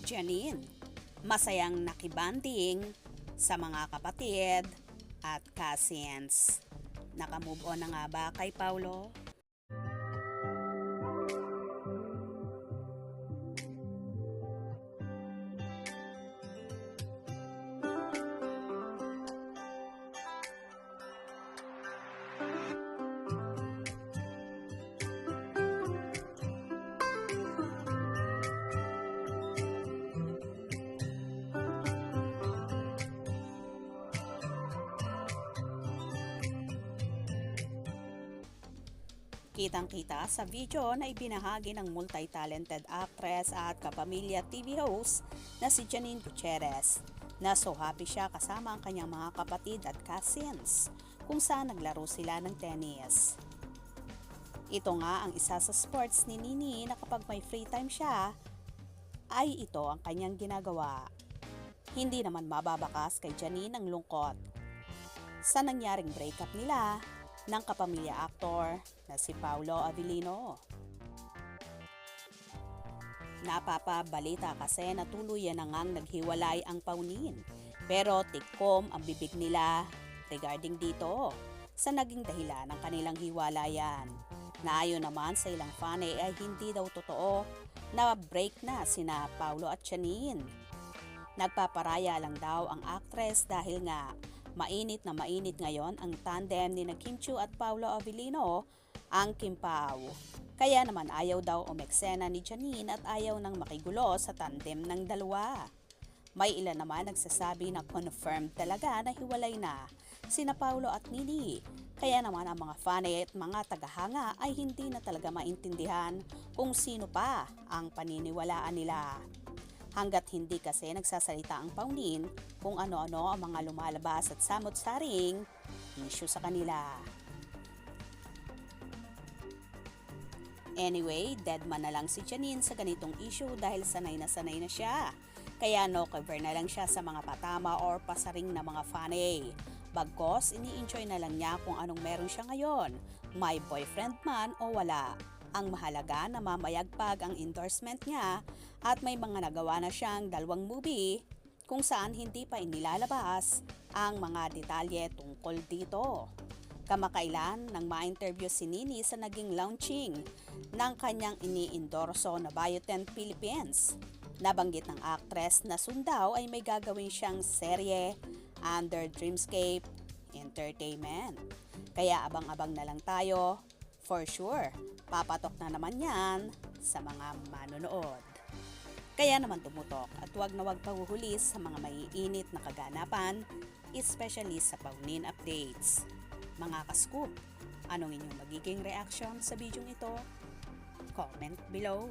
Janine, masayang nakibanding sa mga kapatid at cousins. Nakamove on na nga ba kay Paulo? Kitang-kita sa video na ibinahagi ng multi-talented actress at kapamilya TV host na si Janine Gutierrez na so happy siya kasama ang kanyang mga kapatid at cousins kung saan naglaro sila ng tennis. Ito nga ang isa sa sports ni Nini na kapag may free time siya, ay ito ang kanyang ginagawa. Hindi naman mababakas kay Janine ang lungkot sa nangyaring breakup nila ng kapamilya aktor na si Paulo Avellino. Napapabalita kasi na tuluyan na ngang naghiwalay ang paunin, pero tikkom ang bibig nila regarding dito sa naging dahilan ng kanilang hiwalayan. Na ayon naman sa ilang fan ay hindi daw totoo na break na sina Paulo at Janine. Nagpaparaya lang daw ang actress dahil nga mainit na mainit ngayon ang tandem ni Kim Chiu at Paulo Avellino, ang Kim Pao. Kaya naman ayaw daw umeksena ni Janine at ayaw nang makigulo sa tandem ng dalawa. May ilan naman nagsasabi na confirmed talaga na hiwalay na sina Paulo at Nini. Kaya naman ang mga fan at mga tagahanga ay hindi na talaga maintindihan kung sino pa ang paniniwalaan nila. Hanggat hindi kasi nagsasalita ang paunin kung ano-ano ang mga lumalabas at samot-saring issue sa kanila. Anyway, dead man na lang si Janine sa ganitong issue dahil sanay na siya. Kaya no cover na lang siya sa mga patama or pasaring na mga fanay. Bagkos, ini-enjoy na lang niya kung anong meron siya ngayon, may boyfriend man o wala. Ang mahalaga na mamayagpag ang endorsement niya at may mga nagawa na siyang 2 movie kung saan hindi pa inilalabas ang mga detalye tungkol dito. Kamakailan nang ma-interview si Nini sa naging launching ng kanyang ini-endorso na Biotin Philippines. Nabanggit ng actress na sundaw ay may gagawin siyang serye under Dreamscape Entertainment. Kaya abang-abang na lang tayo. For sure, papatok na naman yan sa mga manonood. Kaya naman tumutok at huwag na huwag pahuhulis sa mga maiinit na kaganapan, especially sa paunin updates. Mga ka-scoop, anong inyong magiging reaction sa video ito? Comment below.